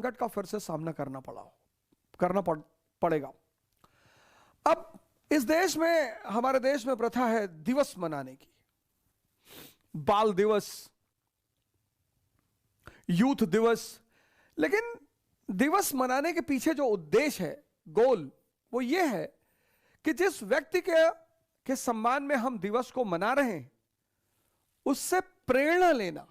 संकट का फिर से सामना पड़ेगा। अब इस देश में, हमारे देश में प्रथा है दिवस मनाने की, बाल दिवस, यूथ दिवस। लेकिन दिवस मनाने के पीछे जो उद्देश्य है, गोल, वो ये है कि जिस व्यक्ति के सम्मान में हम दिवस को मना रहे हैं उससे प्रेरणा लेना।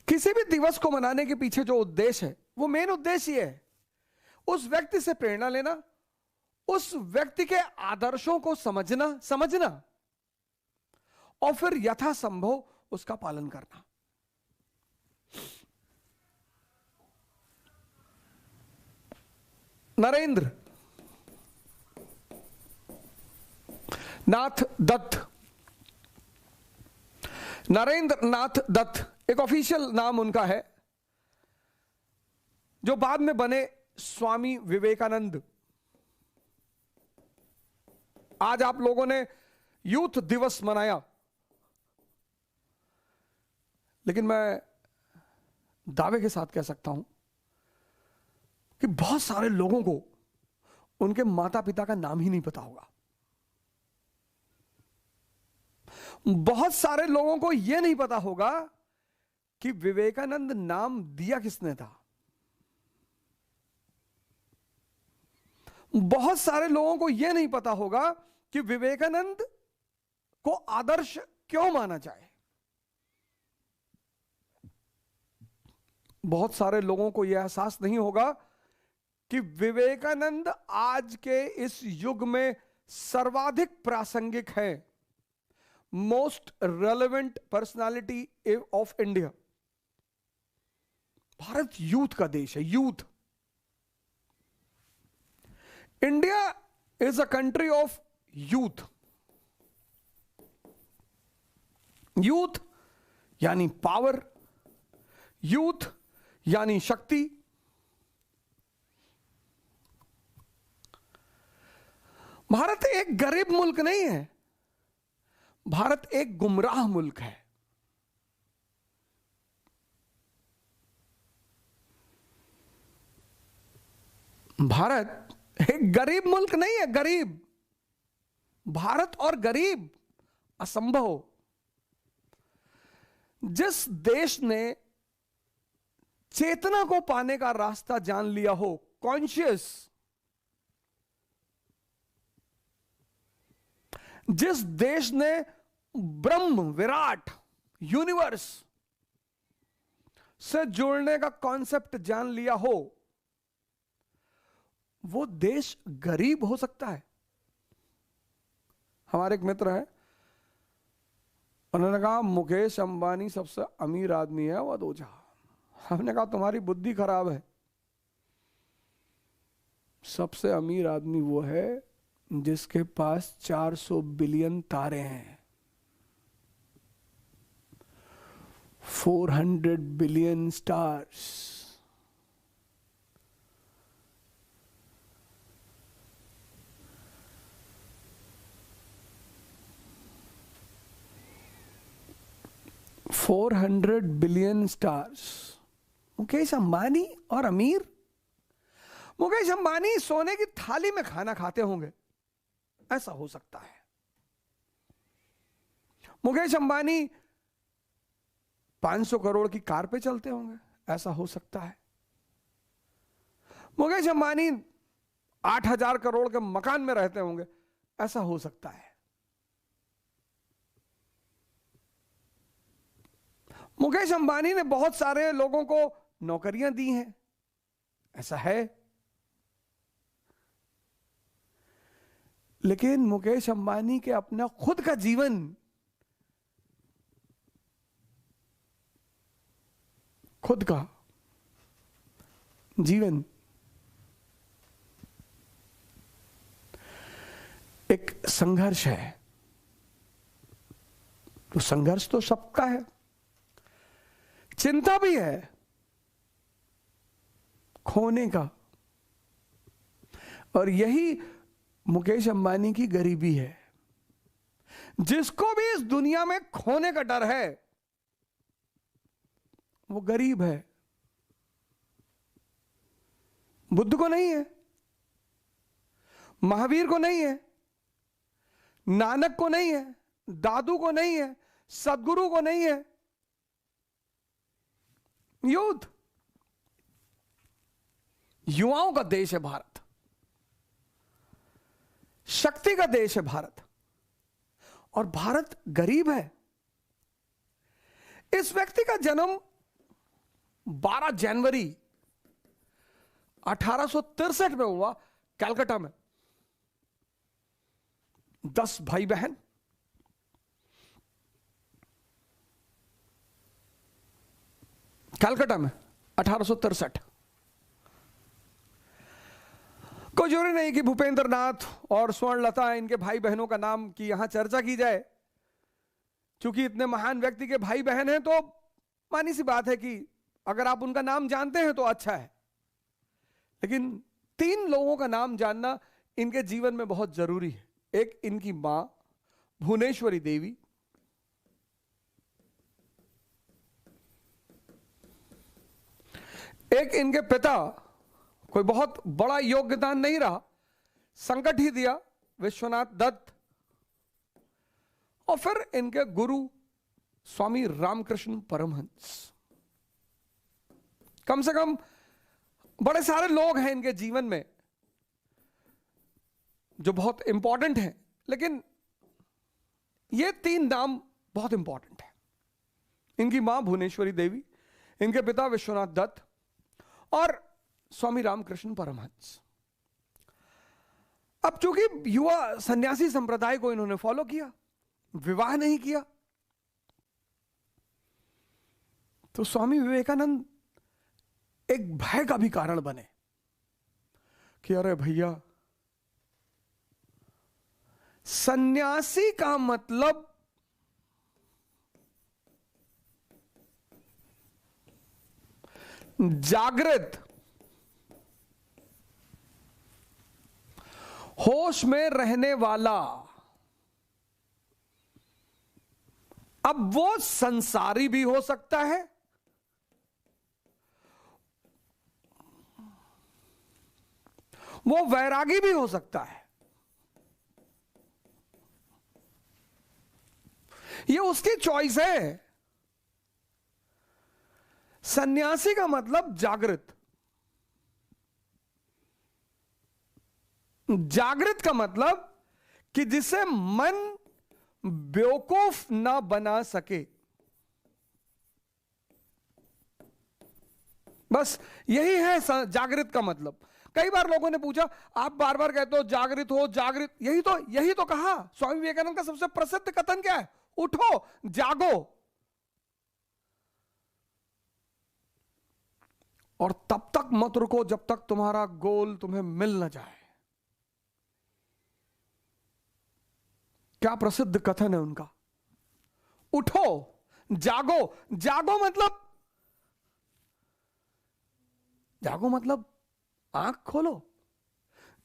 किसी भी दिवस को मनाने के पीछे जो उद्देश्य है, वो मेन उद्देश्य ये है, उस व्यक्ति से प्रेरणा लेना, उस व्यक्ति के आदर्शों को समझना और फिर यथासंभव उसका पालन करना। नरेंद्र नाथ दत्त एक ऑफिशियल नाम उनका है, जो बाद में बने स्वामी विवेकानंद। आज आप लोगों ने यूथ दिवस मनाया, लेकिन मैं दावे के साथ कह सकता हूं कि बहुत सारे लोगों को उनके माता पिता का नाम ही नहीं पता होगा। बहुत सारे लोगों को यह नहीं पता होगा कि विवेकानंद नाम दिया किसने था। बहुत सारे लोगों को यह नहीं पता होगा कि विवेकानंद को आदर्श क्यों माना जाए। बहुत सारे लोगों को यह एहसास नहीं होगा कि विवेकानंद आज के इस युग में सर्वाधिक प्रासंगिक है, most relevant personality of India. Bharat youth का देश है, youth. India is a country of youth. Youth यानी पावर, यूथ यानी शक्ति। भारत एक गरीब मुल्क नहीं है, भारत एक गुमराह मुल्क है। भारत एक गरीब मुल्क नहीं है, गरीब। भारत और गरीब असंभव। जिस देश ने चेतना को पाने का रास्ता जान लिया हो, कॉन्शियस, जिस देश ने ब्रह्म, विराट, यूनिवर्स से जुड़ने का कॉन्सेप्ट जान लिया हो, वो देश गरीब हो सकता है। हमारे एक मित्र हैं, उन्होंने कहा मुकेश अंबानी सबसे अमीर आदमी है वदोजा। हमने कहा तुम्हारी बुद्धि खराब है। सबसे अमीर आदमी वो है जिसके पास 400 बिलियन तारे हैं, 400 billion stars. $400 billion stars. Mukesh Ambani और अमीर। मुकेश अंबानी सोने की थाली में खाना खाते होंगे, ऐसा हो सकता है। मुकेश अंबानी 500 करोड़ की कार पे चलते होंगे, ऐसा हो सकता है। मुकेश अंबानी 8,000 करोड़ के मकान में रहते होंगे, ऐसा हो सकता है। मुकेश अंबानी ने बहुत सारे लोगों को नौकरियां दी हैं, ऐसा है। लेकिन मुकेश अंबानी के अपना खुद का जीवन एक संघर्ष है। तो संघर्ष तो सबका है, चिंता भी है खोने का। और यही मुकेश अंबानी की गरीबी है। जिसको भी इस दुनिया में खोने का डर है, वो गरीब है। बुद्ध को नहीं है, महावीर को नहीं है, नानक को नहीं है, दादू को नहीं है, सदगुरु को नहीं है। यूथ, युवाओं का देश है भारत, शक्ति का देश है भारत, और भारत गरीब है। इस व्यक्ति का जन्म 12 जनवरी 1863 में हुआ, कलकत्ता में। 10 भाई बहन, कलकत्ता में 1863। कोई जरूरी नहीं कि भूपेंद्र नाथ और स्वर्णलता इनके भाई बहनों का नाम की यहां चर्चा की जाए। क्योंकि इतने महान व्यक्ति के भाई बहन हैं तो मानी सी बात है कि अगर आप उनका नाम जानते हैं तो अच्छा है। लेकिन 3 लोगों का नाम जानना इनके जीवन में बहुत जरूरी है। एक इनकी मां भुवनेश्वरी देवी, एक इनके पिता, कोई बहुत बड़ा योगदान नहीं रहा, संकट ही दिया, विश्वनाथ दत्त, और फिर इनके गुरु स्वामी रामकृष्ण परमहंस। कम से कम बड़े सारे लोग हैं इनके जीवन में जो बहुत इंपॉर्टेंट हैं, लेकिन ये 3 नाम बहुत इंपॉर्टेंट है। इनकी मां भुवनेश्वरी देवी, इनके पिता विश्वनाथ दत्त और स्वामी रामकृष्ण परमहंस। अब चूंकि युवा सन्यासी संप्रदाय को इन्होंने फॉलो किया, विवाह नहीं किया, तो स्वामी विवेकानंद एक भय का भी कारण बने कि अरे भैया, सन्यासी का मतलब जागृत, होश में रहने वाला। अब वो संसारी भी हो सकता है, वो वैरागी भी हो सकता है, ये उसकी चॉइस है। सन्यासी का मतलब जागृत, जागृत का मतलब कि जिसे मन बेवकूफ ना बना सके, बस यही है जागृत का मतलब। कई बार लोगों ने पूछा, आप बार बार कहते हो जागृत हो जागृत, यही तो कहा। स्वामी विवेकानंद का सबसे प्रसिद्ध कथन क्या है? उठो, जागो, और तब तक मत रुको जब तक तुम्हारा गोल तुम्हें मिल ना जाए। क्या प्रसिद्ध कथन है उनका। उठो, जागो। जागो मतलब आंख खोलो।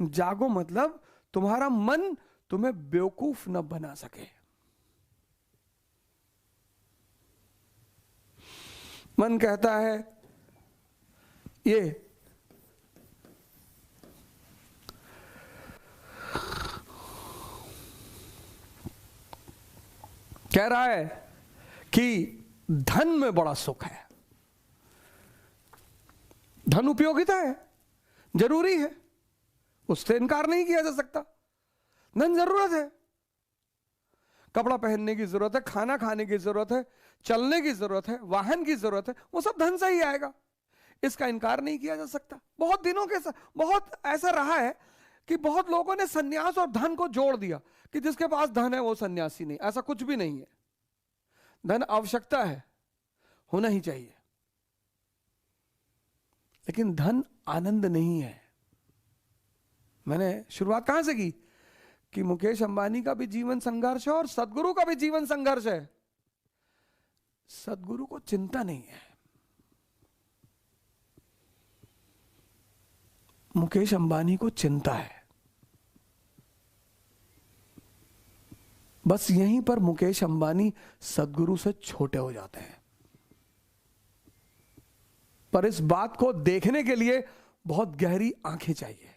जागो मतलब तुम्हारा मन तुम्हें बेवकूफ न बना सके। मन कहता है ये कह रहा है कि धन में बड़ा सुख है, धन उपयोगिता है, जरूरी है, उससे इनकार नहीं किया जा सकता। धन जरूरत है, कपड़ा पहनने की जरूरत है, खाना खाने की जरूरत है, चलने की जरूरत है, वाहन की जरूरत है, वो सब धन से ही आएगा, इसका इनकार नहीं किया जा सकता। बहुत दिनों के बहुत ऐसा रहा है कि बहुत लोगों ने सन्यास और धन को जोड़ दिया कि जिसके पास धन है वो सन्यासी नहीं। ऐसा कुछ भी नहीं है। धन आवश्यकता है, होना ही चाहिए, लेकिन धन आनंद नहीं है। मैंने शुरुआत कहां से की कि मुकेश अंबानी का भी जीवन संघर्ष है और सदगुरु का भी जीवन संघर्ष है। सदगुरु को चिंता नहीं है, मुकेश अंबानी को चिंता है। बस यहीं पर मुकेश अंबानी सदगुरु से छोटे हो जाते हैं। पर इस बात को देखने के लिए बहुत गहरी आंखें चाहिए।